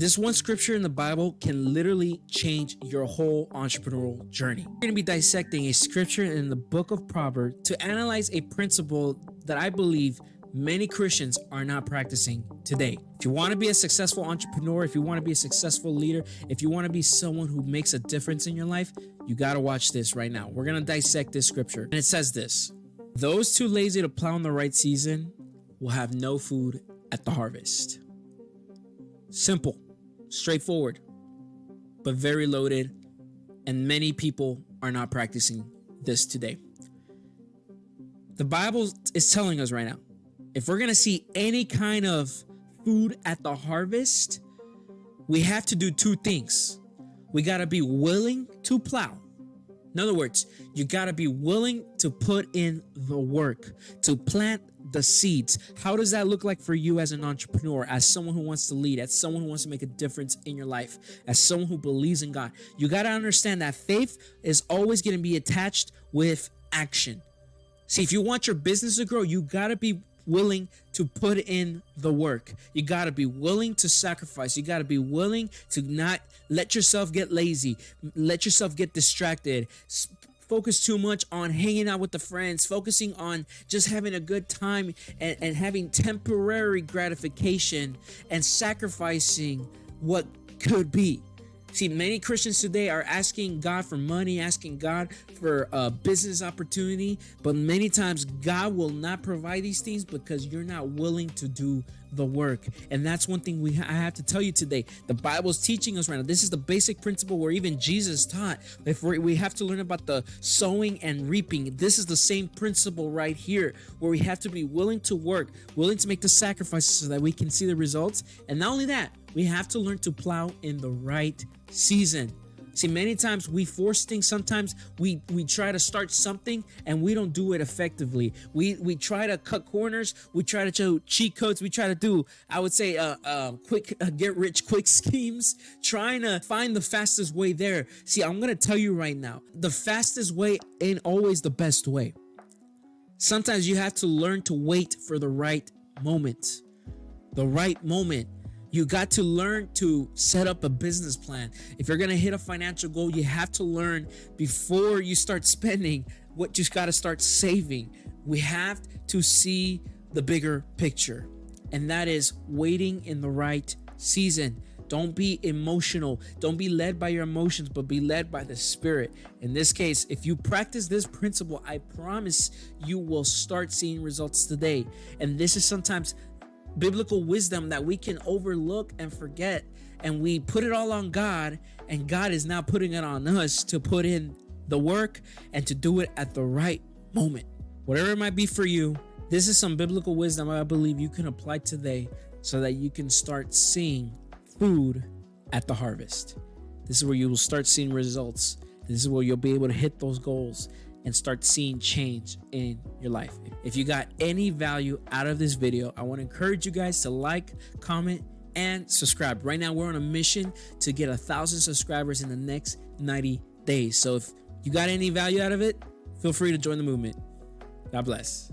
This one scripture in the Bible can literally change your whole entrepreneurial journey. We're going to be dissecting a scripture in the book of Proverbs to analyze a principle that I believe many Christians are not practicing today. If you want to be a successful entrepreneur, if you want to be a successful leader, if you want to be someone who makes a difference in your life, you got to watch this right now. We're going to dissect this scripture. And it says this: those too lazy to plow in the right season will have no food at the harvest. Simple, straightforward, but very loaded. And many people are not practicing this today. The Bible is telling us right now, if we're going to see any kind of food at the harvest, we have to do two things. We got to be willing to plow. In other words, you got to be willing to put in the work, to plant the seeds. How does that look like for you as an entrepreneur, as someone who wants to lead, as someone who wants to make a difference in your life, as someone who believes in God? You got to understand that faith is always going to be attached with action. See, if you want your business to grow, you got to be willing to put in the work. You got to be willing to sacrifice. You got to be willing to not let yourself get lazy, let yourself get distracted, focus too much on hanging out with the friends, focusing on just having a good time and having temporary gratification and sacrificing what could be. See, many Christians today are asking God for money, asking God for a business opportunity, but many times God will not provide these things because you're not willing to do the work. And that's one thing I have to tell you today. The Bible's teaching us right now. This is the basic principle where even Jesus taught. If we have to learn about the sowing and reaping, this is the same principle right here, where we have to be willing to work, willing to make the sacrifices so that we can see the results. And not only that, we have to learn to plow in the right season. See, many times we force things. Sometimes we try to start something and we don't do it effectively. We try to cut corners. We try to show cheat codes. We try to do, I would say, quick get rich quick schemes, trying to find the fastest way there. See, I'm going to tell you right now, the fastest way ain't always the best way. Sometimes you have to learn to wait for the right moment. The right moment. You got to learn to set up a business plan. If you're going to hit a financial goal, you have to learn before you start spending what you got to start saving. We have to see the bigger picture, and that is waiting in the right season. Don't be emotional. Don't be led by your emotions, but be led by the Spirit. In this case, if you practice this principle, I promise you will start seeing results today. And this is sometimes biblical wisdom that we can overlook and forget, and we put it all on God, and God is now putting it on us to put in the work and to do it at the right moment. Whatever it might be for you, this is some biblical wisdom I believe you can apply today so that you can start seeing food at the harvest. This is where you will start seeing results. This is where you'll be able to hit those goals and start seeing change in your life. If you got any value out of this video, I want to encourage you guys to like, comment, and subscribe. Right now, we're on a mission to get 1,000 subscribers in the next 90 days. So if you got any value out of it, feel free to join the movement. God bless.